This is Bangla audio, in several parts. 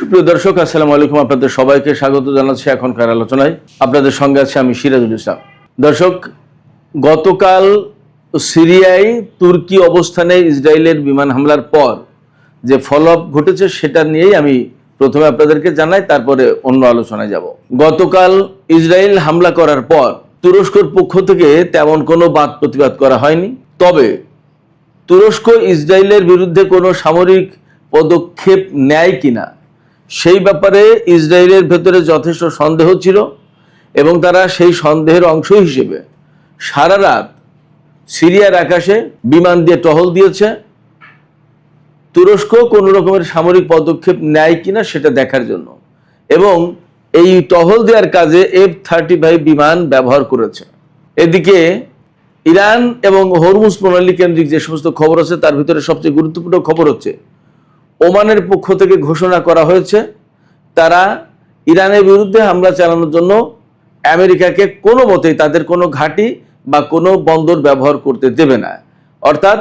সুপ্রিয় দর্শক, আসসালামু আলাইকুম। আপনাদের সবাইকে স্বাগত জানাচ্ছি এখনকার আলোচনায়। আপনাদের সঙ্গে আছে আমি সিরাজুল ইসলাম। দর্শক, গতকাল সিরিয়ায় তুর্কি অবস্থানে ইসরায়েলের বিমান হামলার পর যে ফলো আপ ঘটেছে সেটা নিয়েই আমি প্রথমে আপনাদেরকে জানাই, তারপরে অন্য আলোচনায় যাব। গতকাল ইসরায়েল হামলা করার পর তুরস্কর পক্ষ থেকে তেমন কোনো বাদ প্রতিবাদ করা হয়নি। তবে তুরস্ক ইসরায়েলের বিরুদ্ধে কোনো সামরিক পদক্ষেপ নেয় কিনা সেই ব্যাপারে ইসরায়েলের ভেতরে যথেষ্ট সন্দেহ ছিল এবং তারা সেই সন্দেহের অংশ হিসেবে সারা রাত সিরিয়ার আকাশে বিমান দিয়ে টহল দিয়েছে, তুরস্ক কোনো রকমের সামরিক পদক্ষেপ নেয় কিনা সেটা দেখার জন্য। এবং এই টহল দেওয়ার কাজে F-35 বিমান ব্যবহার করেছে। এদিকে ইরান এবং হরমুজ প্রণালী কেন্দ্রিক যে সমস্ত খবর আছে তার ভিতরে সবচেয়ে গুরুত্বপূর্ণ খবর হচ্ছে ওমানের পক্ষ থেকে ঘোষণা করা হয়েছে তারা ইরানের বিরুদ্ধে হামলা চালানোর জন্য আমেরিকাকে কোনো মতেই তাদের কোনো ঘাঁটি বা কোনো বন্দর ব্যবহার করতে দেবে না। অর্থাৎ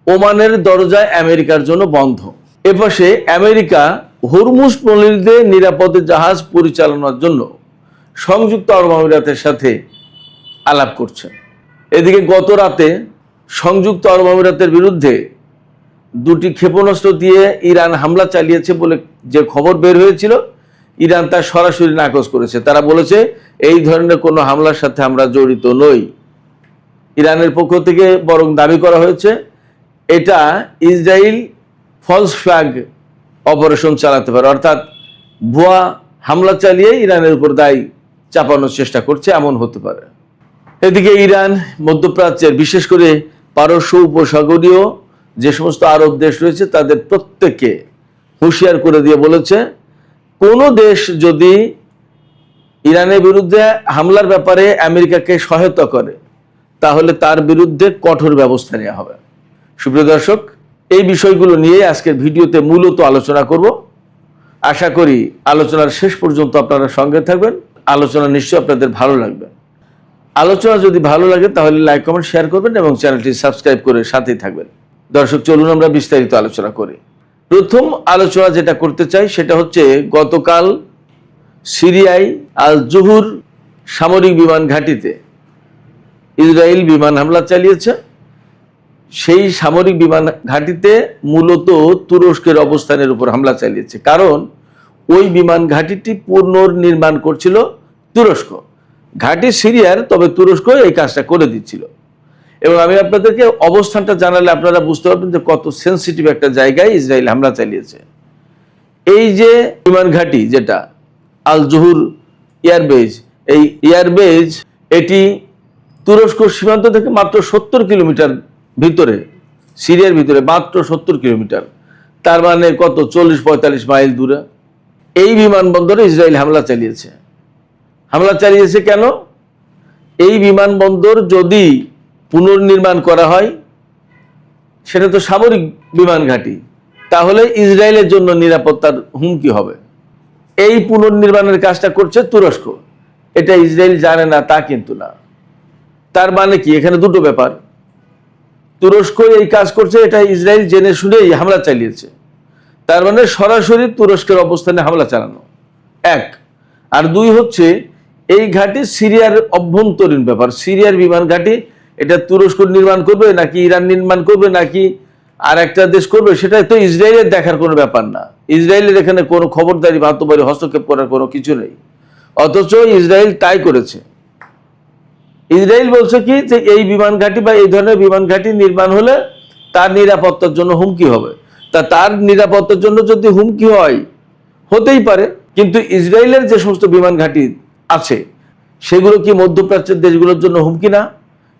ওমানের দরজায় আমেরিকার জন্য বন্ধ। এপাশে আমেরিকা হরমুজ প্রণালীতে নিরাপদে জাহাজ পরিচালনার জন্য সংযুক্ত আরব আমিরাতের সাথে আলাপ করছে। এদিকে গত রাতে সংযুক্ত আরব আমিরাতের বিরুদ্ধে দুটি ক্ষেপণাস্ত্র দিয়ে ইরান হামলা চালিয়েছে বলে যে খবর বের হয়েছিল, ইরান তার সরাসরি নাকচ করেছে। তারা বলেছে এই ধরনের কোনো হামলার সাথে আমরা জড়িত নই। ইরানের পক্ষ থেকে বরং দাবি করা হয়েছে এটা ইসরায়েল ফলস ফ্ল্যাগ অপারেশন চালাতে পারে, অর্থাৎ ভুয়া হামলা চালিয়ে ইরানের উপর দায় চাপানোর চেষ্টা করছে, এমন হতে পারে। এদিকে ইরান মধ্যপ্রাচ্যের বিশেষ করে পারস্য উপসাগরীয় যে সমস্ত আরব দেশ রয়েছে তাদের প্রত্যেককে হুঁশিয়ার করে দিয়ে বলেছে কোনো দেশ যদি ইরানের বিরুদ্ধে হামলার ব্যাপারে আমেরিকাকে সহায়তা করে তাহলে তার বিরুদ্ধে কঠোর ব্যবস্থা নেওয়া হবে। সুপ্রিয় দর্শক, এই বিষয়গুলো নিয়ে আজকের ভিডিওতে মূলত আলোচনা করব। আশা করি আলোচনার শেষ পর্যন্ত আপনারা সঙ্গে থাকবেন। আলোচনা নিশ্চয়ই আপনাদের ভালো লাগবে। আলোচনা যদি ভালো লাগে তাহলে লাইক, কমেন্ট, শেয়ার করবেন এবং চ্যানেলটি সাবস্ক্রাইব করে সাথেই থাকবেন। দর্শক, চলুন আমরা বিস্তারিত আলোচনা করি। প্রথম আলোচনা যেটা করতে চাই সেটা হচ্ছে গতকাল সিরিয়ায় আল জুহুর সামরিক বিমান ঘাঁটিতে ইসরায়েল বিমান হামলা চালিয়েছে। সেই সামরিক বিমান ঘাঁটিতে মূলত তুরস্কের অবস্থানের উপর হামলা চালিয়েছে, কারণ ওই বিমান ঘাঁটিটি পুনর্নির্মাণ করছিল তুরস্ক। ঘাঁটি সিরিয়ার, তবে তুরস্ক এই কাজটা করে দিচ্ছিল। এবং আমি আপনাদেরকে অবস্থানটা জানালে আপনারা বুঝতে পারবেন যে কত সেন্সিটিভ একটা জায়গায় ইসরায়েল হামলা চালিয়েছে। এই যে বিমান ঘাঁটি যেটা আল জুহুর এয়ারবেজ, এই এয়ারবেজ এটি তুরস্ক সীমান্ত থেকে মাত্র 70 কিলোমিটার ভিতরে, সিরিয়ার ভিতরে মাত্র 70 কিলোমিটার, তার মানে কত 40-45 মাইল দূরে। এই বিমানবন্দরে ইসরায়েল হামলা চালিয়েছে। হামলা চালিয়েছে কেন? এই বিমানবন্দর যদি পুনর্নির্মাণ করা হয় সেটা তো সামরিক বিমান ঘাঁটি, তাহলে ইসরায়েলের জন্য নিরাপত্তার হুমকি হবে। এই পুনর্নির্মাণের কাজটা করছে তুরস্ক। এটা ইসরায়েল জানে না তা কিন্তু না। তার মানে কি, এখানে দুটো ব্যাপার। তুরস্ক এই কাজ করছে, এটা ইসরায়েল জেনে শুনে এই হামলা চালিয়েছে। তার মানে সরাসরি তুরস্কের অবস্থানে হামলা চালানো, এক। আর দুই হচ্ছে এই ঘাঁটি সিরিয়ার অভ্যন্তরীণ ব্যাপার। সিরিয়ার বিমান ঘাঁটি এটা তুরস্ক নির্মাণ করবে নাকি ইরান নির্মাণ করবে নাকি আর একটা দেশ করবে, সেটা তো ইসরায়েলের দেখার কোনো ব্যাপার না। ইসরায়েলের এখানে কোনো খবরদারি বাস্তবায়ী হস্তক্ষেপ করার কোনো কিছু নেই। অথচ ইসরায়েল তাই করেছে। ইসরায়েল বলছে কি যে এই বিমান ঘাঁটি বা এই ধরনের বিমান ঘাঁটি নির্মাণ হলে তার নিরাপত্তার জন্য হুমকি হবে। তার নিরাপত্তার জন্য যদি হুমকি হয়, হতেই পারে, কিন্তু ইসরায়েলের যে সমস্ত বিমান ঘাঁটি আছে সেগুলো কি মধ্যপ্রাচ্যের দেশগুলোর জন্য হুমকি না?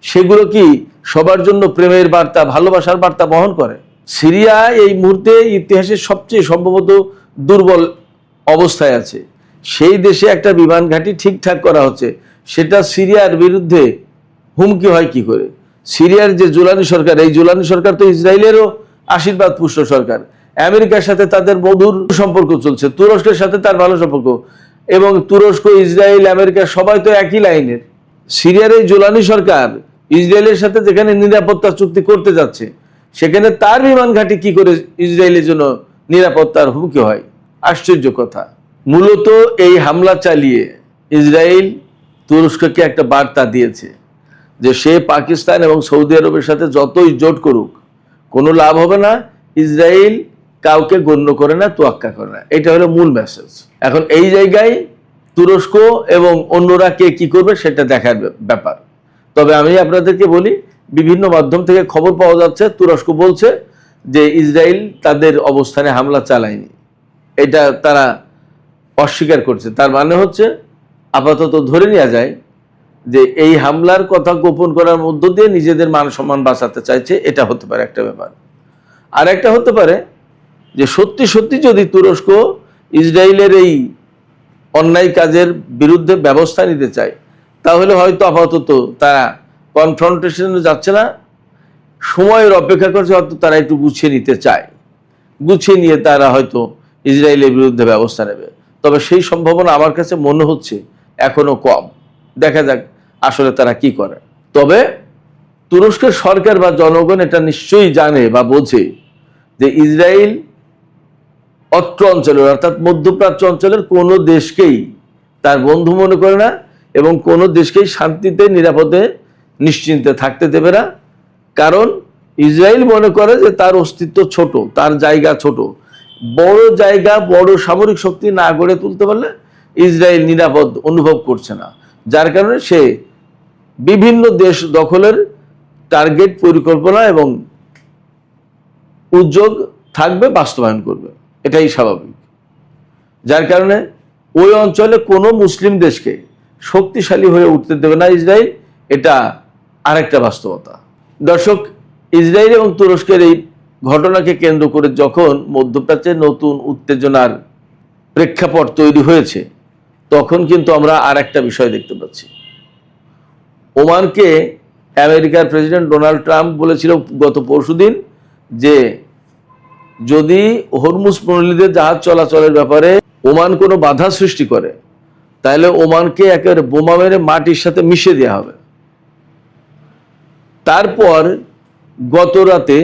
সেগুলো কি সবার জন্য প্রেমের বার্তা, ভালোবাসার বার্তা বহন করে? সিরিয়া এই মুহূর্তে ইতিহাসের সবচেয়ে সম্ভবত দুর্বল অবস্থায় আছে। সেই দেশে একটা বিমান ঘাঁটি ঠিকঠাক করা হচ্ছে, সেটা সিরিয়ার বিরুদ্ধে হুমকি হয় কি করে? সিরিয়ার যে জুলানি সরকার, এই জুলানি সরকার তো ইসরায়েলেরও আশীর্বাদ পুষ্ট সরকার। আমেরিকার সাথে তাদের মধুর সম্পর্ক চলছে, তুরস্কের সাথে তার ভালো সম্পর্ক, এবং তুরস্ক, ইসরায়েল, আমেরিকা সবাই তো একই লাইনের। সিরিয়ার এই জুলানি সরকার ইসরায়েলের সাথে যেখানে নিরাপত্তা চুক্তি করতে যাচ্ছে সেখানে তার বিমান ঘাঁটি কি করে ইসরায়েলের জন্য নিরাপত্তার হুমকি হয়? আশ্চর্য কথা, মূলত এই হামলা চালিয়ে ইসরায়েল তুরস্ককে একটা বার্তা দিয়েছে যে সে পাকিস্তান এবং সৌদি আরবের সাথে যতই জোট করুক কোনো লাভ হবে না, ইসরায়েল কাউকে গণ্য করে না, তোয়াক্কা করে না। এটা হলো মূল মেসেজ। এখন এই জায়গায় তুরস্ক এবং অন্যরা কে কি করবে সেটা দেখার ব্যাপার। তবে আমি আপনাদেরকে বলি, বিভিন্ন মাধ্যম থেকে খবর পাওয়া যাচ্ছে তুরস্ক বলছে যে ইসরায়েল তাদের অবস্থানে হামলা চালায়নি, এটা তারা অস্বীকার করছে। তার মানে হচ্ছে আপাতত ধরে নেওয়া যায় যে এই হামলার কথা গোপন করার মধ্য দিয়ে নিজেদের মান সম্মান বাঁচাতে চাইছে, এটা হতে পারে একটা ব্যাপার। আর একটা হতে পারে যে সত্যি সত্যি যদি তুরস্ক ইসরায়েলের এই অন্যায় কাজের বিরুদ্ধে ব্যবস্থা নিতে চায়, তাহলে হয়তো আপাতত তারা কনফ্রন্টেশনে যাচ্ছে না, সময়ের অপেক্ষা করছে, হয়তো তারা একটু গুছিয়ে নিতে চায়, গুছিয়ে নিয়ে তারা হয়তো ইসরায়েলের বিরুদ্ধে ব্যবস্থা নেবে। তবে সেই সম্ভাবনা আমার কাছে মনে হচ্ছে এখনো কম। দেখা যাক আসলে তারা কি করে। তবে তুরস্কের সরকার বা জনগণ এটা নিশ্চয়ই জানে বা বোঝে যে ইসরায়েল অত্র অঞ্চলের অর্থাৎ মধ্যপ্রাচ্য অঞ্চলের কোনো দেশকেই তার বন্ধু মনে করে না এবং কোনো দেশকেই শান্তিতে নিরাপদে নিশ্চিন্তে থাকতে দেবে না। কারণ ইসরায়েল মনে করে যে তার অস্তিত্ব ছোট, তার জায়গা ছোট, বড় জায়গা বড় সামরিক শক্তি না গড়ে তুলতে পারলে ইসরায়েল নিরাপদ অনুভব করছে না, যার কারণে সে বিভিন্ন দেশ দখলের টার্গেট পরিকল্পনা এবং উদ্যোগ থাকবে, বাস্তবায়ন করবে, এটাই স্বাভাবিক। যার কারণে ওই অঞ্চলে কোনো মুসলিম দেশকে শক্তিশালী হয়ে উঠতে দেবে না ইসরায়েল, এটা আরেকটা বাস্তবতা। দর্শক, ইসরায়েল এবং তুরস্কের এই ঘটনাকে কেন্দ্র করে যখন মধ্যপ্রাচ্যে নতুন উত্তেজনার প্রেক্ষাপট তৈরি হয়েছে, তখন কিন্তু আমরা আর একটা বিষয় দেখতে পাচ্ছি। ওমানকে আমেরিকার প্রেসিডেন্ট ডোনাল্ড ট্রাম্প বলেছিল গত পরশুদিন যে যদি হরমুজ প্রণালীতে জাহাজ চলাচলের ব্যাপারে ওমান কোনো বাধা সৃষ্টি করে, তাহলে ওমানকে একেবারে বোমা মেরে মাটির সাথে মিশিয়ে দেওয়া হবে। তারপর গত রাতে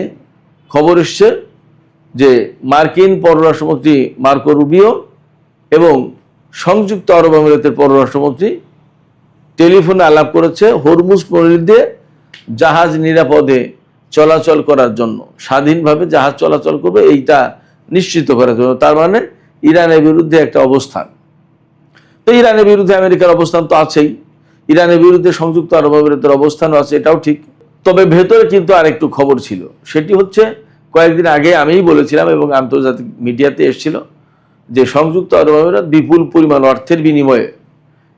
খবর এসছে যে মার্কিন পররাষ্ট্রমন্ত্রী মার্কো রুবিও এবং সংযুক্ত আরব আমিরাতের পররাষ্ট্রমন্ত্রী টেলিফোনে আলাপ করেছে হরমুজ প্রণালী দিয়ে জাহাজ নিরাপদে চলাচল করার জন্য, স্বাধীনভাবে জাহাজ চলাচল করবে এইটা নিশ্চিত করার জন্য। তার মানে ইরানের বিরুদ্ধে একটা অবস্থান। তো ইরানের বিরুদ্ধে আমেরিকার অবস্থান তো আছেই, ইরানের বিরুদ্ধে সংযুক্ত আরব আমিরাতের অবস্থানও আছে, এটাও ঠিক। তবে ভেতরে কিন্তু আরেকটু খবর ছিল, সেটি হচ্ছে কয়েকদিন আগে আমিই বলেছিলাম এবং আন্তর্জাতিক মিডিয়াতে এসেছিল যে সংযুক্ত আরব আমিরাত বিপুল পরিমাণ অর্থের বিনিময়ে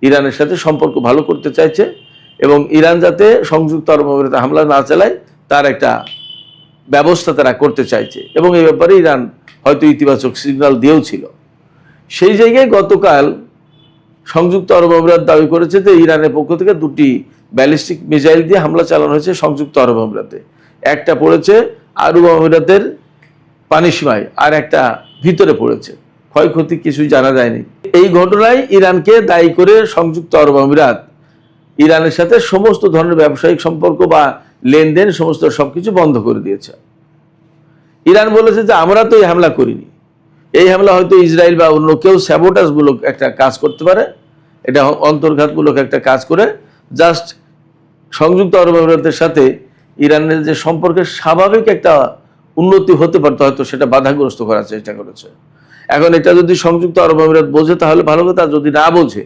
ইরানের সাথে সম্পর্ক ভালো করতে চাইছে এবং ইরান যাতে সংযুক্ত আরব আমিরাতে হামলা না চালায় তার একটা ব্যবস্থা তারা করতে চাইছে এবং এই ব্যাপারে ইরান হয়তো ইতিবাচক সিগন্যাল দিয়েও ছিল। সেই জায়গায় গতকাল সংযুক্ত আরব আমিরাত দাবি করেছে যে ইরানের পক্ষ থেকে দুটি ব্যালিস্টিক মিসাইল দিয়ে হামলা চালানো হয়েছে সংযুক্ত আরব আমিরাতে। একটা পড়েছে আরব আমিরাতের পানিসীমায় আর একটা ভিতরে পড়েছে, ক্ষয়ক্ষতি কিছুই জানা যায়নি। এই ঘটনায় ইরানকে দায়ী করে সংযুক্ত আরব আমিরাত ইরানের সাথে সমস্ত ধরনের ব্যবসায়িক সম্পর্ক বা লেনদেন সমস্ত সবকিছু বন্ধ করে দিয়েছে। ইরান বলেছে যে আমরা তো এই হামলা করিনি, এই হামলা হয়তো ইসরায়েল বা অন্য কেউ স্যাবোটাজমূলক একটা কাজ করতে পারে, এটা অন্তর্ঘাতমূলক একটা কাজ করে জাস্ট সংযুক্ত আরব আমিরাতের সাথে ইরানের যে সম্পর্কের স্বাভাবিক একটা উন্নতি হতে পারতো হয়তো সেটা বাধাগ্রস্ত করার চেষ্টা করেছে। এখন এটা যদি সংযুক্ত আরব আমিরাত বোঝে তাহলে ভালো কথা, যদি না বোঝে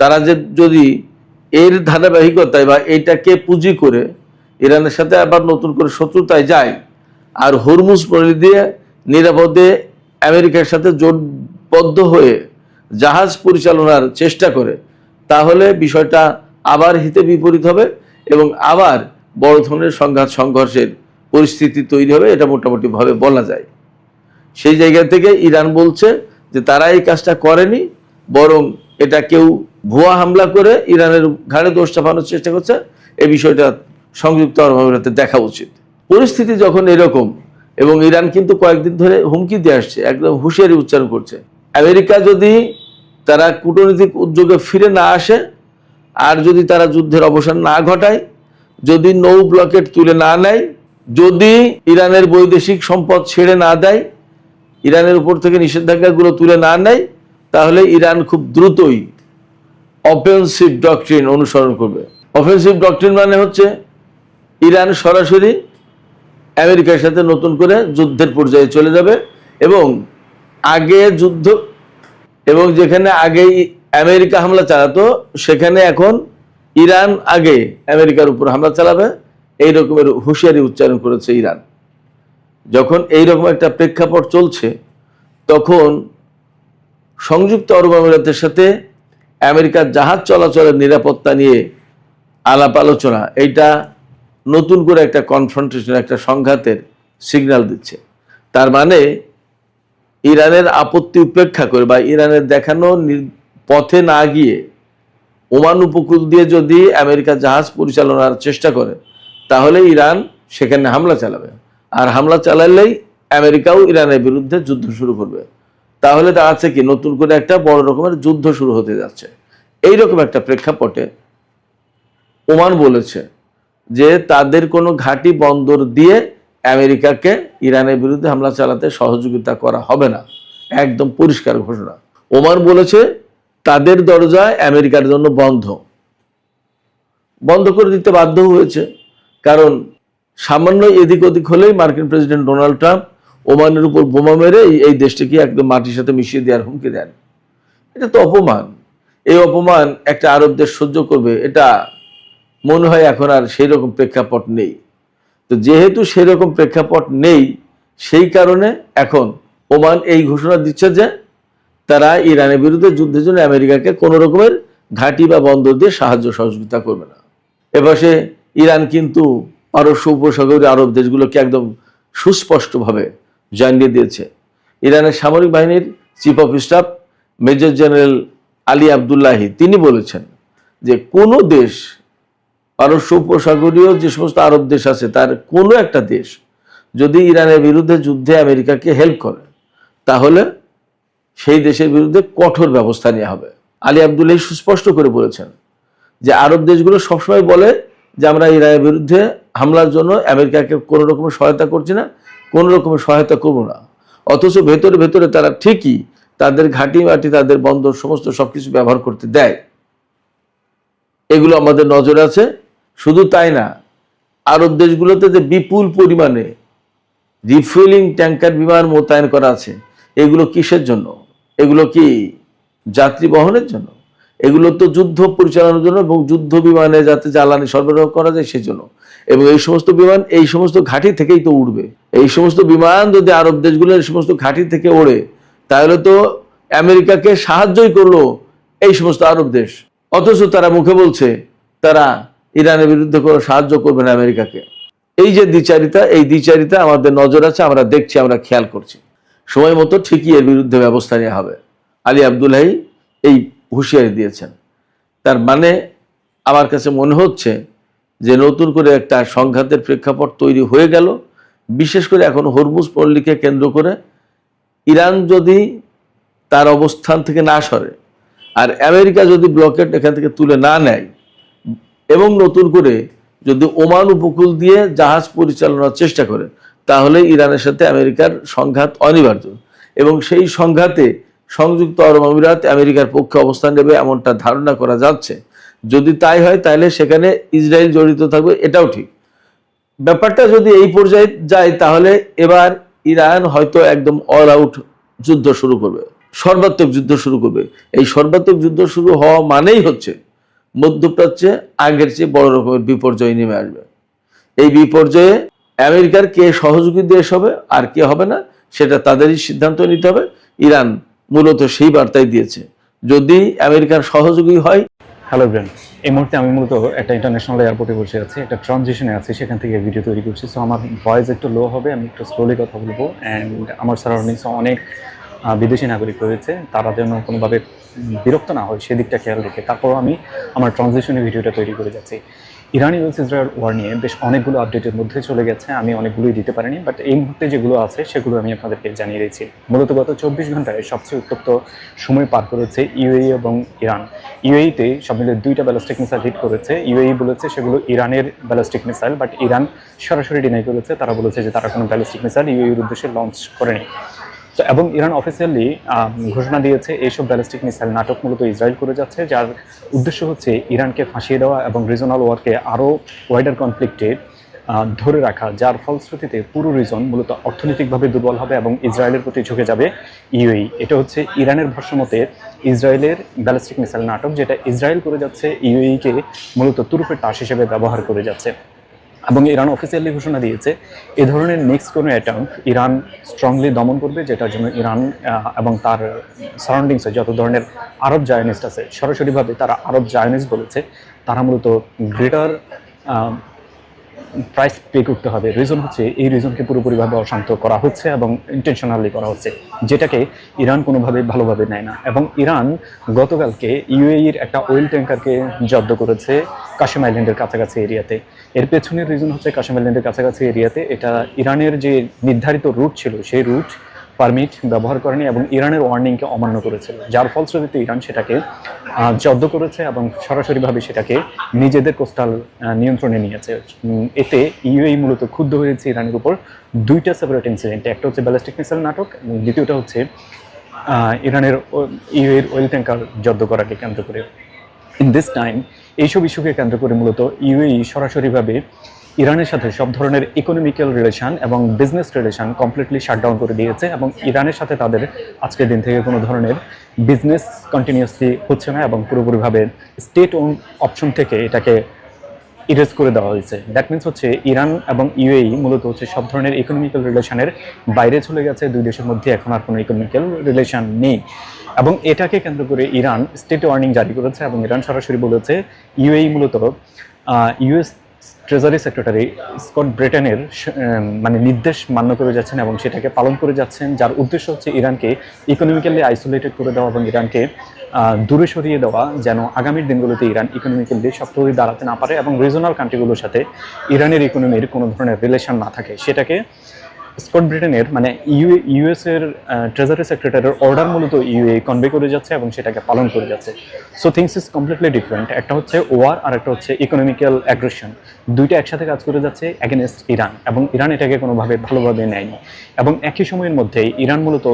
তারা যে যদি এর ধারাবাহিকতায় বা এইটাকে পুঁজি করে ইরানের সাথে আবার নতুন করে শত্রুতায় যায় আর হরমুজ প্রণালী দিয়ে নিরাপদে আমেরিকার সাথে জোটবদ্ধ হয়ে জাহাজ পরিচালনার চেষ্টা করে, তাহলে বিষয়টা আবার হিতে বিপরীত হবে এবং আবার বড় ধরনের সংঘাত সংঘর্ষের পরিস্থিতি তৈরি হবে, এটা মোটামুটিভাবে বলা যায়। সেই জায়গা থেকে ইরান বলছে যে তারা এই কাজটা করেনি, বরং এটা কেউ ভুয়া হামলা করে ইরানের ঘাড়ে দোষ চাপানোর চেষ্টা করছে। এই বিষয়টা সংযুক্ত আরব আমিরাতে দেখা উচিত। পরিস্থিতি যখন এরকম এবং ইরান কিন্তু কয়েকদিন ধরে হুমকি দিয়ে আসছে, একদম হুঁশিয়ারি উচ্চারণ করছে, আমেরিকা যদি তারা কূটনৈতিক উদ্যোগে ফিরে না আসে আর যদি তারা যুদ্ধের অবসান না ঘটায়, যদি নৌ ব্লকেট তুলে না নেয়, যদি ইরানের বৈদেশিক সম্পদ ছেড়ে না দেয়, ইরানের উপর থেকে নিষেধাজ্ঞাগুলো তুলে না নেয়, তাহলে ইরান খুব দ্রুতই অফেন্সিভ ডক্ট্রিন অনুসরণ করবে। অফেন্সিভ ডক্ট্রিন মানে হচ্ছে ইরান সরাসরি আমেরিকার সাথে নতুন করে যুদ্ধের পর্যায়ে চলে যাবে, এবং আগে যুদ্ধ এবং যেখানে আগেই আমেরিকা হামলা চালাতো সেখানে এখন ইরান আগে আমেরিকার উপর হামলা চালাবে, এই রকমের হুঁশিয়ারি উচ্চারণ করেছে ইরান। যখন এই রকম একটা প্রেক্ষাপট চলছে, তখন সংযুক্ত আরব আমিরাতের সাথে আমেরিকার জাহাজ চলাচলের নিরাপত্তা নিয়ে আলাপ আলোচনা, এইটা নতুন করে একটা কনফ্রন্টেশন, একটা সংঘাতের সিগন্যাল দিচ্ছে। তার মানে ইরানের আপত্তি উপেক্ষা করে বা ইরানের দেখানো পথে না গিয়ে ওমান উপকূল দিয়ে যদি আমেরিকা জাহাজ পরিচালনার চেষ্টা করে, তাহলে ইরান সেখানে হামলা চালাবে, আর হামলা চালালেই আমেরিকাও ইরানের বিরুদ্ধে যুদ্ধ শুরু করবে। তাহলে দাঁড়াচ্ছে কি, নতুন করে একটা বড় রকমের যুদ্ধ শুরু হতে যাচ্ছে। এইরকম একটা প্রেক্ষাপটে ওমান বলেছে যে তাদের কোনো ঘাঁটি বন্দর দিয়ে আমেরিকাকে ইরানের বিরুদ্ধে হামলা চালাতে সহযোগিতা করা হবে না, একদম পরিষ্কার ঘোষণা। ওমান বলেছে তাদের দরজা আমেরিকার জন্য বন্ধ করে দিতে বাধ্য হয়েছে, কারণ সামান্য এদিক ওদিক হলেই মার্কিন প্রেসিডেন্ট ডোনাল্ড ট্রাম্প ওমানের উপর বোমা মেরে এই দেশটিকে একদম মাটির সাথে মিশিয়ে দেওয়ার হুমকি দেন। এটা তো অপমান। এই অপমান একটা আরব দেশ সহ্য করবে, এটা মনে হয় এখন আর সেই রকম প্রেক্ষাপট নেই। তো যেহেতু সেই রকম প্রেক্ষাপট নেই, সেই কারণে এখন ওমান এই ঘোষণা দিচ্ছে যে তারা ইরানের বিরুদ্ধে যুদ্ধের জন্য আমেরিকাকে কোনো রকমের ঘাঁটি বা বন্দর দিয়ে সাহায্য সহযোগিতা করবে না। এপাশে ইরান কিন্তু পারস্য উপসাগরীয় আরব দেশগুলোকে একদম সুস্পষ্টভাবে জানিয়ে দিয়েছে। ইরানের সামরিক বাহিনীর chief of staff major general Ali Abdollahi তিনি বলেছেন যে কোনো দেশ, পারস্য উপসাগরীয় যে সমস্ত আরব দেশ আছে তার কোনো একটা দেশ যদি ইরানের বিরুদ্ধে যুদ্ধে আমেরিকাকে হেল্প করে, তাহলে সেই দেশের বিরুদ্ধে কঠোর ব্যবস্থা নেওয়া হবে। আলী আবদুল্লাহি সুস্পষ্ট করে বলেছেন যে আরব দেশগুলো সবসময় বলে যে আমরা ইরানের বিরুদ্ধে হামলার জন্য আমেরিকাকে কোনো রকমের সহায়তা করছি না, কোনো রকমের সহায়তা করবো না, অথচ ভেতরে ভেতরে তারা ঠিকই তাদের ঘাঁটি মাটি, তাদের বন্দর সমস্ত সবকিছু ব্যবহার করতে দেয়। এগুলো আমাদের নজরে আছে। শুধু তাই না, আরব দেশগুলোতে যে বিপুল পরিমাণে রিফুয়েলিং ট্যাঙ্কার বিমান মোতায়েন করা আছে, এগুলো কিসের জন্য? এগুলো কি যাত্রী বহনের জন্য? এগুলো তো যুদ্ধ পরিচালনার জন্য, এবং যুদ্ধ বিমানে যাতে জ্বালানি সরবরাহ করা যায় সেজন্য। এবং এই সমস্ত বিমান এই সমস্ত ঘাঁটি থেকেই তো উড়বে। এই সমস্ত বিমান যদি আরব দেশগুলো এই সমস্ত ঘাঁটি থেকে ওড়ে, তাহলে তো আমেরিকাকে সাহায্যই করলো এই সমস্ত আরব দেশ, অথচ তারা মুখে বলছে তারা ইরানের বিরুদ্ধে কোনো সাহায্য করবে না আমেরিকাকে। এই যে দ্বিচারিতা, এই দ্বিচারিতা আমাদের নজর আছে, আমরা দেখছি, আমরা খেয়াল করছি। সময় মতো ঠিকই এর বিরুদ্ধে ব্যবস্থা নেওয়া হবে। আলী আবদুল্লাহি এই হুঁশিয়ারি দিয়েছেন। তার মানে আমার কাছে মনে হচ্ছে যে নতুন করে একটা সংঘাতের প্রেক্ষাপট তৈরি হয়ে গেল। বিশেষ করে এখন হরমুজ পল্লীকে কেন্দ্র করে ইরান যদি তার অবস্থান থেকে না সরে, আর আমেরিকা যদি ব্লকেট এখান থেকে তুলে না নেয়, এবং নতুন করে যদি ওমান উপকূল দিয়ে জাহাজ পরিচালনার চেষ্টা করে, তাহলে ইরানের সাথে আমেরিকার সংঘাত অনিবার্য। এবং সেই সংঘাতে সংযুক্ত আরব আমিরাত আমেরিকার পক্ষে অবস্থান নেবে এমনটা ধারণা করা যাচ্ছে। যদি তাই হয়, তাহলে সেখানে ইসরায়েল জড়িত থাকবে, এটাও ঠিক। ব্যাপারটা যদি এই পর্যায়ে যায়, তাহলে এবার ইরান হয়তো একদম অল আউট যুদ্ধ শুরু করবে, সর্বাত্মক যুদ্ধ শুরু করবে। এই সর্বাত্মক যুদ্ধ শুরু হওয়া মানেই হচ্ছে মধ্যপ্রাচ্যে আগের চেয়ে বড় রকমের বিপর্যয় নেমে আসবে। এই বিপর্যয়ে আমেরিকার কে সহযোগী দেশ হবে আর কে হবে না, সেটা তাদেরই সিদ্ধান্ত নিতে হবে। ইরান মূলত সেই বার্তাই দিয়েছে, যদি আমেরিকার সহযোগী হয়। হ্যালো ব্রেন, এই মুহূর্তে আমি মূলত একটা ইন্টারন্যাশনাল এয়ারপোর্টে বসে আছি, একটা ট্রানজিশনে আছি, সেখান থেকে ভিডিও তৈরি করছি। সো আমার ভয়েস একটু লো হবে, আমি একটু স্লোলি কথা বলবো। অ্যান্ড আমার সারাউন্ডিংসে অনেক বিদেশি নাগরিক রয়েছে, তারা যেন কোনোভাবে বিরক্ত না হয় সেদিকটা খেয়াল রেখে তারপর আমি আমার ট্রানজিশনের ভিডিওটা তৈরি করে যাচ্ছি। ইরান ইউএস ইসরায়েল ওয়ার নিয়ে বেশ অনেকগুলো আপডেটের মধ্যে চলে গেছে, আমি অনেকগুলোই দিতে পারিনি, বাট এই মুহূর্তে যেগুলো আছে সেগুলো আমি আপনাদেরকে জানিয়ে দিচ্ছি। মূলত গত 24 ঘন্টায় সবচেয়ে উত্তপ্ত সময় পার করেছে ইউএই এবং ইরান। ইউএইতে সব মিলে 2টা ব্যালিস্টিক মিসাইল হিট করেছে। ইউএই বলেছে সেগুলো ইরানের ব্যালিস্টিক মিসাইল, বাট ইরান সরাসরি ডিনাই করেছে। তারা বলেছে যে তারা কোনো ব্যালিস্টিক মিসাইল ইউএইর উদ্দেশ্যে লঞ্চ করেনি। তো এবং ইরান অফিসিয়ালি ঘোষণা দিয়েছে এইসব ব্যালিস্টিক মিসাইল নাটক মূলত ইসরায়েল করে যাচ্ছে, যার উদ্দেশ্য হচ্ছে ইরানকে ফাঁসিয়ে দেওয়া এবং রিজনাল ওয়ারকে আরও ওয়াইডার কনফ্লিক্টে ধরে রাখা, যার ফলশ্রুতিতে পুরো রিজন মূলত অর্থনৈতিকভাবে দুর্বল হবে এবং ইসরায়েলের প্রতি ঝুঁকে যাবে ইউএই। এটা হচ্ছে ইরানের ভাষ্যমতে ইসরায়েলের ব্যালিস্টিক মিসাইল নাটক, যেটা ইসরায়েল করে যাচ্ছে ইউএইকে মূলত তুরুপের তাস হিসেবে ব্যবহার করে যাচ্ছে। এবং ইরান অফিসিয়ালি ঘোষণা দিয়েছে এ ধরনের নেক্সট কোনো অ্যাটাক ইরান স্ট্রংলি দমন করবে, যেটার জন্য ইরান এবং তার সারাউন্ডিংসে যত ধরনের আরব জায়নিস্ট আছে, সরাসরিভাবে তারা আরব জায়নিস্ট বলেছে, তারা মূলত গ্রেটার প্রাইস পে করতে হবে। রিজন হচ্ছে এই রিজনকে পুরোপুরিভাবে অশান্ত করা হচ্ছে এবং ইন্টেনশনালি করা হচ্ছে, যেটাকে ইরান কোনোভাবে ভালোভাবে নেয় না। এবং ইরান গতকালকে ইউএইর একটা অয়েল ট্যাঙ্কারকে জব্দ করেছে কাশেম আইল্যান্ডের কাছাকাছি এরিয়াতে। এর পেছনের রিজন হচ্ছে কাশেম আইল্যান্ডের কাছাকাছি এরিয়াতে এটা ইরানের যে নির্ধারিত রুট ছিল সেই রুট পারমিট ব্যবহার করেনি এবং ইরানের ওয়ার্নিংকে অমান্য করেছিল, যার ফলশ্রুতিতে ইরান সেটাকে জব্দ করেছে এবং সরাসরিভাবে সেটাকে নিজেদের কোস্টাল নিয়ন্ত্রণে নিয়েছে। এতে ইউএই মূলত ক্ষুব্ধ হয়েছে ইরানের উপর দুইটা সেপারেট ইনসিডেন্ট, একটা হচ্ছে ব্যালিস্টিক মিসাইল নাটক এবং দ্বিতীয়টা হচ্ছে ইরানের ইউএইর অয়েল ট্যাঙ্কার জব্দ করাকে কেন্দ্র করে। ইন দিস টাইম এইসব ইস্যুকে কেন্দ্র করে মূলত ইউএই সরাসরিভাবে ইরানের সাথে সব ধরনের ইকোনমিক্যাল রিলেশন এবং বিজনেস রিলেশন কমপ্লিটলি শাটডাউন করে দিয়েছে এবং ইরানের সাথে তাদের আজকের দিন থেকে কোনো ধরনের বিজনেস কন্টিনিউয়াসলি হচ্ছে না এবং পুরোপুরিভাবে স্টেট ওন অপশন থেকে এটাকে ইরেজ করে দেওয়া হয়েছে। দ্যাট মিনস হচ্ছে ইরান এবং ইউএই মূলত হচ্ছে সব ধরনের ইকোনমিক্যাল রিলেশনের বাইরে চলে গেছে, দুই দেশের মধ্যে এখন আর কোনো ইকোনমিক্যাল রিলেশন নেই। এবং এটাকে কেন্দ্র করে ইরান স্টেট ওয়ার্নিং জারি করেছে এবং ইরান সরাসরি বলেছে ইউএই মূলত ইউএস ট্রেজারি সেক্রেটারি স্কট ব্রিটেনের মানে নির্দেশ মান্য করে যাচ্ছেন এবং সেটাকে পালন করে যাচ্ছেন, যার উদ্দেশ্য হচ্ছে ইরানকে ইকোনমিক্যালি আইসোলেটেড করে দেওয়া এবং ইরানকে দূরে সরিয়ে দেওয়া, যেন আগামীর দিনগুলোতে ইরান ইকোনমিক্যালি শক্ত হয়ে দাঁড়াতে না পারে এবং রিজনাল কান্ট্রিগুলোর সাথে ইরানের ইকোনমির কোনো ধরনের রিলেশন না থাকে। সেটাকে স্কট ব্রিটেনের মানে ইউএস এর ট্রেজারি সেক্রেটারির অর্ডার মূলত ইউএ কনভে করে যাচ্ছে এবং সেটাকে পালন করে যাচ্ছে। So things is completely different. একটা হচ্ছে ওয়ার আর একটা হচ্ছে ইকোনমিক্যাল অ্যাগ্রেশন, দুইটা একসাথে কাজ করে যাচ্ছে এগেনস্ট ইরান এবং ইরান এটাকে কোনোভাবে ভালোভাবে নেয়নি। এবং একই সময়ের মধ্যেই ইরান মূলত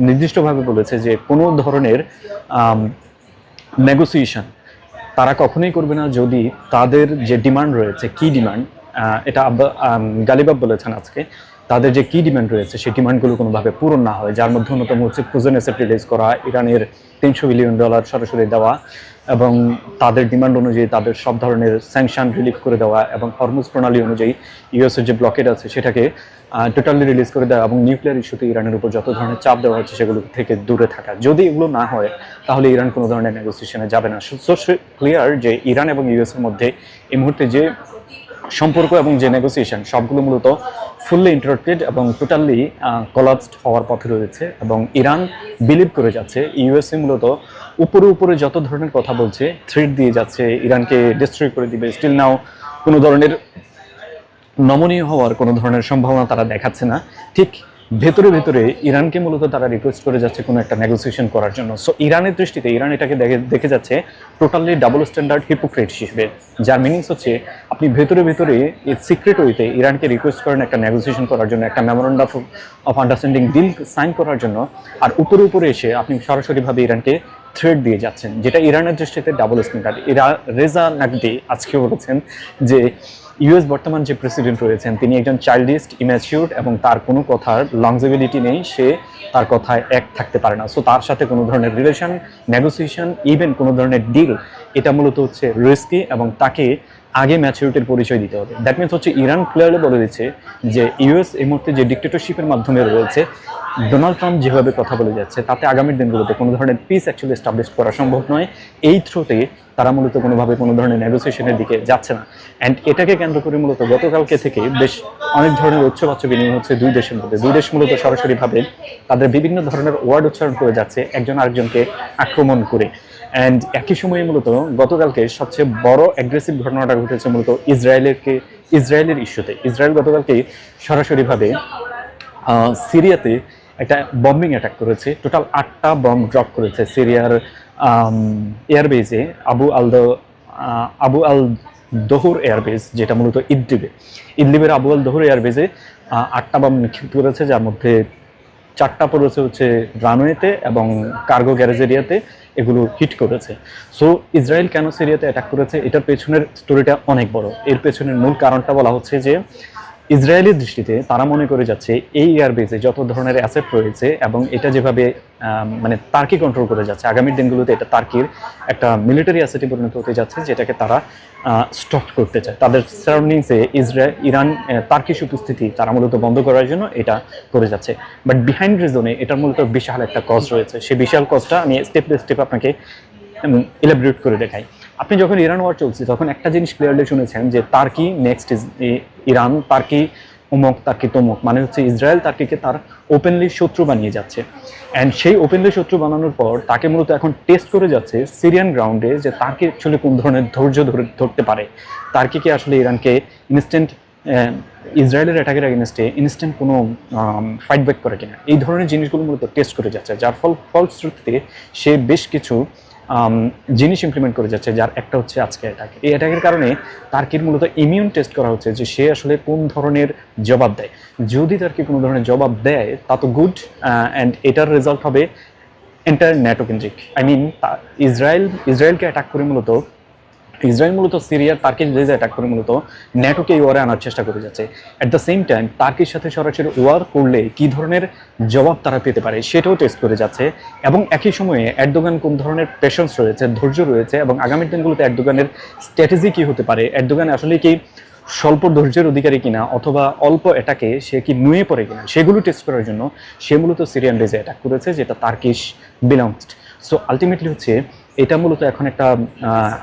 নির্দিষ্টভাবে বলেছে যে কোনো ধরনের নেগোসিয়েশন তারা কখনোই করবে না যদি তাদের যে ডিমান্ড রয়েছে, কি ডিমান্ড, এটা গালিবাব বলেছেন আজকে, তাদের যে কি ডিমান্ড রয়েছে সেই ডিমান্ডগুলো কোনোভাবে পূরণ না হয়, যার মধ্যে অন্যতম হচ্ছে ফ্রোজেন অ্যাসেট রিলিজ করা, ইরানের $300 বিলিয়ন সরাসরি দেওয়া এবং তাদের ডিমান্ড অনুযায়ী তাদের সব ধরনের স্যাংশন রিলিফ করে দেওয়া এবং হরমুজ প্রণালী অনুযায়ী ইউএসের যে ব্লকেড আছে সেটাকে টোটালি রিলিজ করে দেওয়া এবং নিউক্লিয়ার ইস্যুতে ইরানের উপর যত ধরনের চাপ দেওয়া হচ্ছে সেগুলো থেকে দূরে থাকা। যদি এগুলো না হয় তাহলে ইরান কোনো ধরনের নেগোসিয়েশনে যাবে না। সো ক্লিয়ার যে ইরান এবং ইউএসের মধ্যে এই মুহূর্তে যে সম্পর্ক এবং যে নেগোসিয়েশন সবগুলো মূলত ফুললি ইন্টারাপ্টেড এবং টোটালি কলাপসড হওয়ার পথে রয়েছে এবং ইরান বিলিভ করে যাচ্ছে ইউএসএ মূলত উপরে যত ধরনের কথা বলছে, থ্রেট দিয়ে যাচ্ছে, ইরানকে ডিস্ট্রয় করে দিবে, স্টিল নাও কোনো ধরনের নমনীয় হওয়ার কোনো ধরনের সম্ভাবনা তারা দেখাচ্ছে না। ঠিক ভেতরে ভেতরে ইরানকে মূলত তারা রিকোয়েস্ট করে যাচ্ছে কোনো একটা নেগোসিয়েশন করার জন্য। সো ইরানের দৃষ্টিতে ইরান এটাকে দেখে যাচ্ছে টোটালি ডাবল স্ট্যান্ডার্ড হিপোক্রেট হিসেবে, যার মিনিংস হচ্ছে আপনি ভেতরে ভেতরে সিক্রেট ওয়েতে ইরানকে রিকোয়েস্ট করেন একটা নেগোসিয়েশন করার জন্য, একটা memorandum of understanding deal sign করার জন্য, আর উপরে এসে আপনি সরাসরিভাবে ইরানকে থ্রেট দিয়ে যাচ্ছেন, যেটা ইরানের দৃষ্টিতে ডাবল স্ট্যান্ডার্ড। রেজা নাকভি আজকে বলেছেন যে ইউএস বর্তমান যে প্রেসিডেন্ট রয়েছেন তিনি একজন চাইল্ডিস্ট, ইম্যাচিউরড এবং তার কোনো কথার লংজিবিলিটি নেই, সে তার কথায় এক থাকতে পারে না। সো তার সাথে কোনো ধরনের রিলেশন, নেগোসিয়েশন, ইভেন কোনো ধরনের ডিল, এটা মূলত হচ্ছে রিস্কি এবং তাকে আগে ম্যাচুরিটির পরিচয় দিতে হবে। দ্যাট মিনস হচ্ছে ইরান ক্লিয়ারলি বলে দিচ্ছে যে ইউএস এই মুহূর্তে যে ডিক্টেটরশিপের মাধ্যমে রয়েছে, ডোনাল্ড ট্রাম্প যেভাবে কথা বলে যাচ্ছে তাতে আগামীর দিনগুলোতে কোনো ধরনের পিস অ্যাকচুয়ালি এস্টাবলিশ করা সম্ভব নয়। এই থ্রুতে তারা মূলত কোনোভাবে কোনো ধরনের নেগোসিয়েশনের দিকে যাচ্ছে না। অ্যান্ড এটাকে কেন্দ্র করে মূলত গতকালকে থেকে বেশ অনেক ধরনের উচ্চবাচ্য বিনিময় হচ্ছে দুই দেশের মধ্যে। দুই দেশ মূলত সরাসরিভাবে তাদের বিভিন্ন ধরনের ওয়ার্ড উচ্চারণ করে যাচ্ছে একজন আরেকজনকে আক্রমণ করে। অ্যান্ড একই সময়ে মূলত গতকালকে সবচেয়ে বড় অ্যাগ্রেসিভ ঘটনাটা ঘটেছে মূলত ইসরায়েলের ইস্যুতে। ইসরায়েল গতকালকে সরাসরিভাবে সিরিয়াতে একটা বম্বিং অ্যাটাক করেছে, টোটাল 8টা বম্ব ড্রপ করেছে সিরিয়ার এয়ারবেজে, আবু আল দহুর এয়ারবেজ, যেটা মূলত ইদলিবের আবু আল দহুর এয়ারবেজে 8টা বম্ব নিক্ষেপ করেছে, যার মধ্যে 4টা পড়েছে হচ্ছে রানওয়েতে এবং কার্গো গ্যারেজ এরিয়াতে, এগুলো হিট করেছে। সো ইসরায়েল কেন সিরিয়াতে অ্যাটাক করেছে, এটার পেছনের স্টোরিটা অনেক বড়। এর পেছনের মূল কারণটা বলা হচ্ছে যে ইসরায়েলের দৃষ্টিতে তারা মনে করে যাচ্ছে এই এয়ারবেসে যত ধরনের অ্যাসেট রয়েছে এবং এটা যেভাবে মানে তার্কি কন্ট্রোল করে যাচ্ছে, আগামী দিনগুলোতে এটা তার্কির একটা মিলিটারি অ্যাসেটে পরিণত হতে যাচ্ছে, যেটাকে তারা স্টপ করতে চায়। তাদের সারাউন্ডিংসে ইরান তার্কিশ উপস্থিতি তারা মূলত বন্ধ করার জন্য এটা করে যাচ্ছে। বাট বিহাইন্ড রিজনে এটার মূলত বিশাল একটা কজ রয়েছে। সেই বিশাল কজটা আমি স্টেপ বাই স্টেপ আপনাকে ইলাবরেট করে দেখাই। আপনি যখন ইরান ওয়ার চলছে তখন একটা জিনিস ক্লিয়ারলি শুনেছেন যে Turkey next is Iran, Turkey অমুক, তার্কি তমুক, মানে হচ্ছে ইসরায়েল তার্কিকে তার ওপেনলি শত্রু বানিয়ে যাচ্ছে। অ্যান্ড সেই ওপেনলি শত্রু বানানোর পর তাকে মূলত এখন টেস্ট করে যাচ্ছে সিরিয়ান গ্রাউন্ডে যে তার্কি অ্যাকচুয়ালি কোন ধরনের ধৈর্য ধরতে পারে, তার্কিকে আসলে ইরানকে ইনস্ট্যান্ট ইসরায়েলের অ্যাটাকের এগেনস্টে ইনস্ট্যান্ট কোনো ফাইট ব্যাক করে কিনা, এই ধরনের জিনিসগুলো মূলত টেস্ট করে যাচ্ছে। যার ফলশ্রুতিতে সে বেশ কিছু জিনিস ইমপ্লিমেন্ট করে যাচ্ছে, যার একটা হচ্ছে আজকে অ্যাটাক। এই অ্যাটাকের কারণে তার্কির মূলত ইমিউন টেস্ট করা হচ্ছে যে সে আসলে কোন ধরনের জবাব দেয়। যদি তার্কি কোনো ধরনের জবাব দেয় তা তো গুড, অ্যান্ড এটার রেজাল্ট হবে এন্টায়ার ন্যাটো কেন্দ্রিক। আই মিন ইসরায়েলকে অ্যাটাক করে ইসরায়েল মূলত সিরিয়ার তার্কির বেজে অ্যাটাক করে মূলত ন্যাটোকে এই ওয়ারে আনার চেষ্টা করে যাচ্ছে। অ্যাট দ্য সেম টাইম তার্কির সাথে সরাসরি ওয়ার করলে কী ধরনের জবাব তারা পেতে পারে সেটাও টেস্ট করে যাচ্ছে। এবং একই সময়ে এরদোগান কোন ধরনের পেশেন্স রয়েছে, ধৈর্য রয়েছে, এবং আগামী দিনগুলোতে এরদোগানের স্ট্র্যাটেজি কী হতে পারে, এরদোগান আসলে কি স্বল্প ধৈর্যের অধিকারী কিনা অথবা অল্প অ্যাটাকে সে কি নুয়ে পড়ে কিনা, সেগুলো টেস্ট করার জন্য সে মূলত সিরিয়ান বেজে অ্যাটাক করেছে, যেটা তার্কিশ বিলংসড। সো আলটিমেটলি হচ্ছে এটা মূলত এখন একটা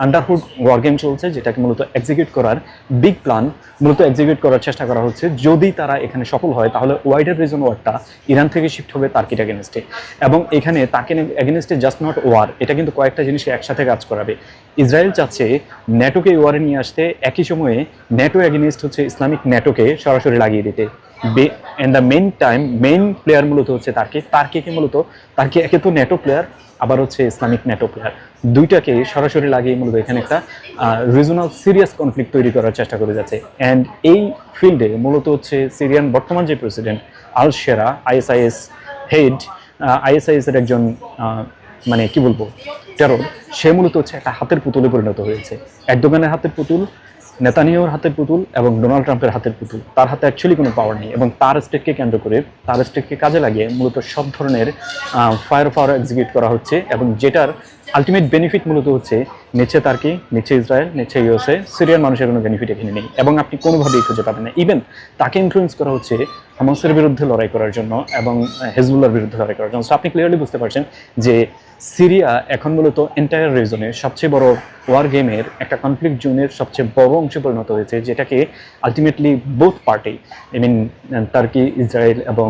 আন্ডারহুড ওয়ার গেম চলছে, যেটাকে মূলত এক্সিকিউট করার বিগ প্ল্যান মূলত এক্সিকিউট করার চেষ্টা করা হচ্ছে। যদি তারা এখানে সফল হয় তাহলে ওয়াইডার রিজন ওয়ারটা ইরান থেকে শিফট হবে তার্কির এগেনস্টে, এবং এখানে তাকে এগেনস্টে জাস্ট নট ওয়ার, এটা কিন্তু কয়েকটা জিনিসকে একসাথে কাজ করাবে। ইসরায়েল চাচ্ছে ন্যাটোকে ওয়ারে নিয়ে আসতে, একই সময়ে ন্যাটো এগেনস্ট হচ্ছে ইসলামিক ন্যাটোকে সরাসরি লাগিয়ে দিতে। এন্ড দ্য মেইন প্লেয়ার মূলত হচ্ছে তার্কিকে মূলত তার্কি একে তো ন্যাটো প্লেয়ার, আবার হচ্ছে ইসলামিক ন্যাটো প্লেয়ার, দুইটাকে সরাসরি লাগিয়ে মূলত এখানে একটা রিজনাল সিরিয়াস কনফ্লিক্ট তৈরি করার চেষ্টা করে যাচ্ছে। অ্যান্ড এই ফিল্ডে মূলত হচ্ছে সিরিয়ান বর্তমান যে প্রেসিডেন্ট আল শেরা, আইএসআইএস হেড, আইএসআইএস এর একজন মানে কি বলবো টেরর, সে মূলত হচ্ছে একটা হাতের পুতুলে পরিণত হয়েছে। এরদোগানের হাতের পুতুল, নেতানিয়াহুর হাতের পুতুল এবং ডোনাল্ড ট্রাম্পের হাতের পুতুল। তার হাতে অ্যাকচুয়ালি কোনো পাওয়ার নেই, এবং তার স্টেটকে কেন্দ্র করে তার স্টেটকে কাজে লাগিয়ে মূলত সব ধরনের ফায়ার পাওয়ার এক্সিকিউট করা হচ্ছে, এবং যেটার আলটিমেট বেনিফিট মূলত হচ্ছে নিচে তার্কি, নিচে ইসরায়েল, নিচে ইউএসএ। সিরিয়ার মানুষের কোনো বেনিফিট এখানে নেই, এবং আপনি কোনোভাবেই খুঁজে পাবেন না। ইভেন তাকে ইনফ্লুয়েন্স করা হচ্ছে হামাসের বিরুদ্ধে লড়াই করার জন্য এবং হেজবুল্লাহর বিরুদ্ধে লড়াই করার জন্য। সো আপনি ক্লিয়ারলি বুঝতে পারছেন যে সিরিয়া এখন মূলত এন্টায়ার রিজনের সবচেয়ে বড় ওয়ার গেমের একটা কনফ্লিক্ট জোনের সবচেয়ে বড় অংশে পরিণত হয়েছে, যেটাকে ultimately both party, I mean Turkey, Israel এবং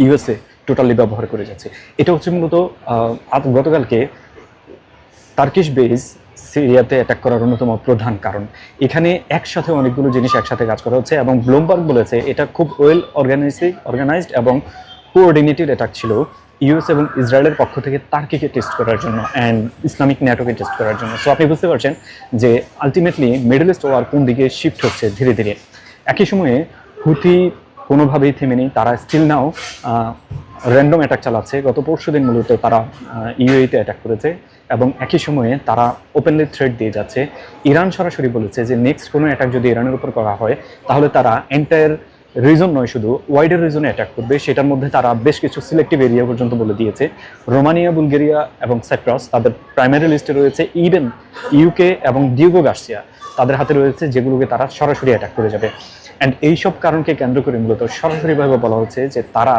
ইউএসএ টোটালি ব্যবহার করে যাচ্ছে। এটা হচ্ছে মূলত গতকালকে টার্কিশ বেস সিরিয়াতে অ্যাটাক করার অন্যতম প্রধান কারণ। এখানে একসাথে অনেকগুলো জিনিস একসাথে কাজ করা হচ্ছে, এবং ব্লুমবার্গ বলেছে এটা খুব ওয়েল অর্গানাইজড এবং কোঅর্ডিনেটেড অ্যাটাক ছিল ইউএস এবং ইসরায়েলের পক্ষ থেকে তার্কিকে টেস্ট করার জন্য অ্যান্ড ইসলামিক ন্যাটোকে টেস্ট করার জন্য। সো আপনি বুঝতে পারছেন যে আলটিমেটলি মিডল ইস্ট ওয়ার কোন দিকে শিফট হচ্ছে ধীরে ধীরে। একই সময়ে হুথি কোনোভাবেই থেমে নেই, তারা স্টিল নাও র্যান্ডম অ্যাটাক চালাচ্ছে। গত পরশুদিন মূলত তারা ইউএইতে অ্যাটাক করেছে, এবং একই সময়ে তারা ওপেনলি থ্রেট দিয়ে যাচ্ছে। ইরান সরাসরি বলেছে যে নেক্সট কোনো অ্যাটাক যদি ইরানের উপর করা হয় তাহলে তারা এন্টায়ার রিজন নয়, শুধু ওয়াইডার রিজনে অ্যাটাক করবে। সেটার মধ্যে তারা বেশ কিছু সিলেক্টিভ এরিয়া পর্যন্ত বলে দিয়েছে। রোমানিয়া, বুলগেরিয়া এবং সাইপ্রাস তাদের প্রাইমারি লিস্টে রয়েছে। ইভেন ইউকে এবং ডিয়েগো গার্সিয়া তাদের হাতে রয়েছে, যেগুলোকে তারা সরাসরি অ্যাটাক করে যাবে। অ্যান্ড এইসব কারণকে কেন্দ্র করে মূলত সরাসরিভাবে বলা হচ্ছে যে তারা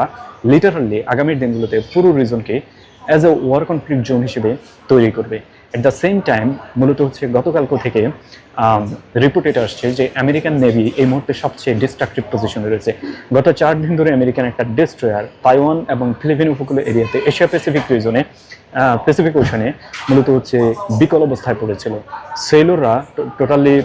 লিটারালি আগামী দিনগুলোতে পুরো রিজনকে as a war conflict zone হিসেবে তৈরি করবে। অ্যাট দ্য সেম টাইম মূলত হচ্ছে গতকালকে থেকে রিপোর্ট এটা আসছে যে আমেরিকান নেভি এই মুহূর্তে সবচেয়ে ডিস্ট্রাকটিভ পজিশনে রয়েছে। গত 4 দিন ধরে আমেরিকান একটা ডেস্ট্রয়ার তাইওয়ান এবং ফিলিপিন উপকূল এরিয়াতে এশিয়া প্যাসিফিক রিজনে প্যাসিফিক ওশানে মূলত হচ্ছে বিকল অবস্থায় পড়েছিল। সেলররা টোটালি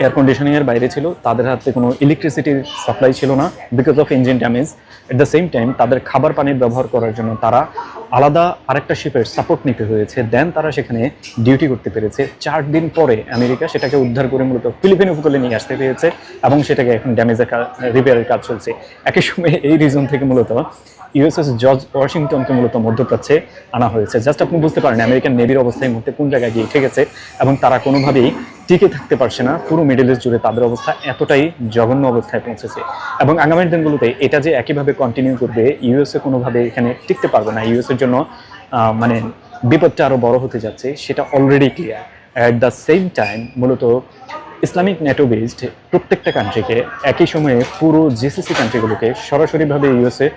এয়ার কন্ডিশনিংয়ের বাইরে ছিল, তাদের হাতে কোনো ইলেকট্রিসিটির সাপ্লাই ছিল না because of engine damage. At the same time তাদের খাবার পানির ব্যবহার করার জন্য তারা আলাদা আরেকটা শিপের সাপোর্ট নিতে হয়েছে, দেন তারা সেখানে ডিউটি করতে পেরেছে। 4 দিন পরে আমেরিকা সেটাকে উদ্ধার করে মূলত ফিলিপিন উপকূলে নিয়ে আসতে পেরেছে এবং সেটাকে এখন ড্যামেজের রিপেয়ারের কাজ চলছে। একই সময়ে এই রিজন থেকে মূলত ইউএসএস জর্জ ওয়াশিংটনকে মূলত মধ্যপ্রাচ্যে আনা হয়েছে। জাস্ট আপনি বুঝতে পারেন আমেরিকান নেভির অবস্থা এই মুহূর্তে কোন জায়গায় গিয়ে ঠেকেছে এবং তারা কোনোভাবেই টিকে থাকতে পারছে না। পুরো মিডল ইস্ট জুড়ে তাদের অবস্থা এতটাই জঘন্য অবস্থায় পৌঁছেছে এবং আগামী দিনগুলোতে এটা যে একইভাবে কন্টিনিউ করবে, ইউএসএ কোনোভাবে এখানে টিকতে পারবে না। ইউএসএর জন্য মানে বিপদটা আরো বড় হতে যাচ্ছে, সেটা already clear. At the same time মূলত ইসলামিক নেটো বেসড প্রত্যেকটা কান্ট্রিকে একই সময়ে পুরো জিসিসি কান্ট্রিগুলোকে সরাসরিভাবে ইউএসএ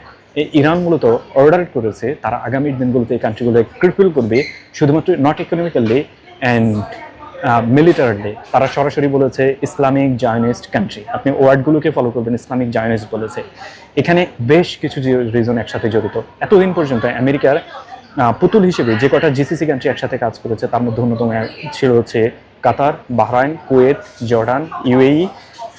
ইরান মূলত অর্ডার করেছে তারা আগামী দিনগুলোতে এই কান্ট্রিগুলো ক্রিপল করবে, শুধুমাত্র নট ইকোনমিক্যালি অ্যান্ড মিলিটারিলি। তারা সরাসরি বলেছে ইসলামিক জায়নিস্ট কান্ট্রি, আপনি ওয়ার্ডগুলোকে ফলো করবেন, ইসলামিক জায়নিস্ট বলেছে। এখানে বেশ কিছু রিজন একসাথে জড়িত। এতদিন পর্যন্ত আমেরিকার পুতুল হিসেবে যে কটা জিসিসি কান্ট্রি একসাথে কাজ করেছে তার মধ্যে অন্যতম ছিল হচ্ছে Qatar, Bahrain, Kuwait, Jordan, UAE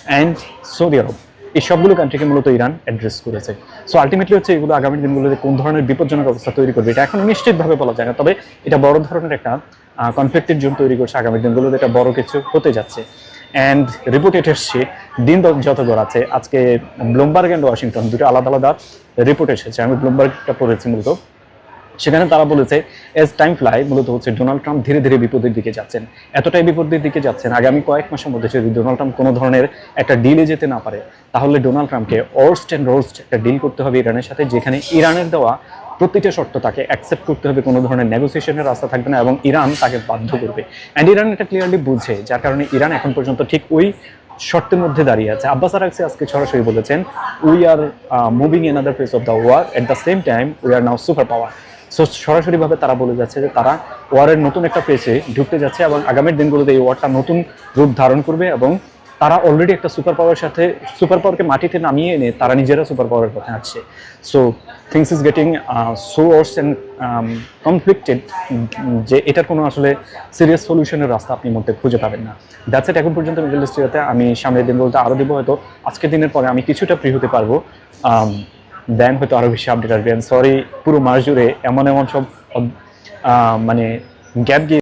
and Saudi আরব। এই সবগুলো কান্ট্রিকে মূলত ইরান অ্যাড্রেস করেছে। সো আলটিমেটলি হচ্ছে এগুলো আগামী দিনগুলোতে কোন ধরনের বিপজ্জনক অবস্থা তৈরি করবে এটা এখন নিশ্চিতভাবে বলা যায় না, তবে এটা বড় ধরনের একটা কনফ্লিক্টের জোন তৈরি করছে। আগামী দিনগুলোতে এটা বড় কিছু হতে যাচ্ছে। অ্যান্ড রিপোর্ট এটা এসছে দিন যত গড়াচ্ছে, আজকে ব্লুমবার্গ অ্যান্ড ওয়াশিংটন দুটো আলাদা আলাদা রিপোর্ট এসেছে, আমি ব্লুমবার্গটা পড়েছি মূলত। সেখানে তারা বলেছে এজ টাইম ফ্লাই মূলত হচ্ছে ডোনাল্ড ট্রাম্প ধীরে ধীরে বিপদের দিকে যাচ্ছেন, এতটাই বিপদের দিকে যাচ্ছেন আগামী কয়েক মাসের মধ্যে যদি ডোনাল্ড ট্রাম্প কোনো ধরনের একটা ডিলে যেতে না পারে তাহলে ডোনাল্ড ট্রাম্পকে ওয়ার্স্ট অ্যান্ড রোস্ট একটা ডিল করতে হবে ইরানের সাথে, যেখানে ইরানের দেওয়া প্রতিটা শর্ত তাকে অ্যাকসেপ্ট করতে হবে, কোনো ধরনের নেগোসিয়েশনের রাস্তা থাকবে না এবং ইরান তাকে বাধ্য করবে। অ্যান্ড ইরান এটা ক্লিয়ারলি বুঝছে, যার কারণে ইরান এখন পর্যন্ত ঠিক ওই শর্তের মধ্যে দাঁড়িয়ে আছে। আব্বাস আরাগচি আজকে সরাসরি বলেছেন we are moving in other phase of the war, at the same time we are now super power. So সরাসরিভাবে তারা বলে যাচ্ছে যে তারা ওয়ারের নতুন একটা ফেসে ঢুকতে যাচ্ছে এবং আগামী দিনগুলোতে এই ওয়ারটা নতুন রূপ ধারণ করবে এবং তারা অলরেডি একটা সুপার পাওয়ারের সাথে সুপার পাওয়ারকে মাটিতে নামিয়ে এনে তারা নিজেরা সুপার পাওয়ারের পথে আসছে। So things is getting so worse and conflicted যে এটার কোনো আসলে সিরিয়াস সলিউশনের রাস্তা আপনি মধ্যে খুঁজে পাবেন না। দ্যাটস ইট এখন পর্যন্ত মিডল ইস্টে। আমি সামনের দিনগুলোতে আরও দিব, হয়তো আজকের দিনের পরে আমি কিছুটা ফ্রি হতে পারবো, দেন হয়তো আরো বেশি আপডেট আসবে। সরি পুরো মাস জুড়ে এমন সব মানে গ্যাপ গিয়ে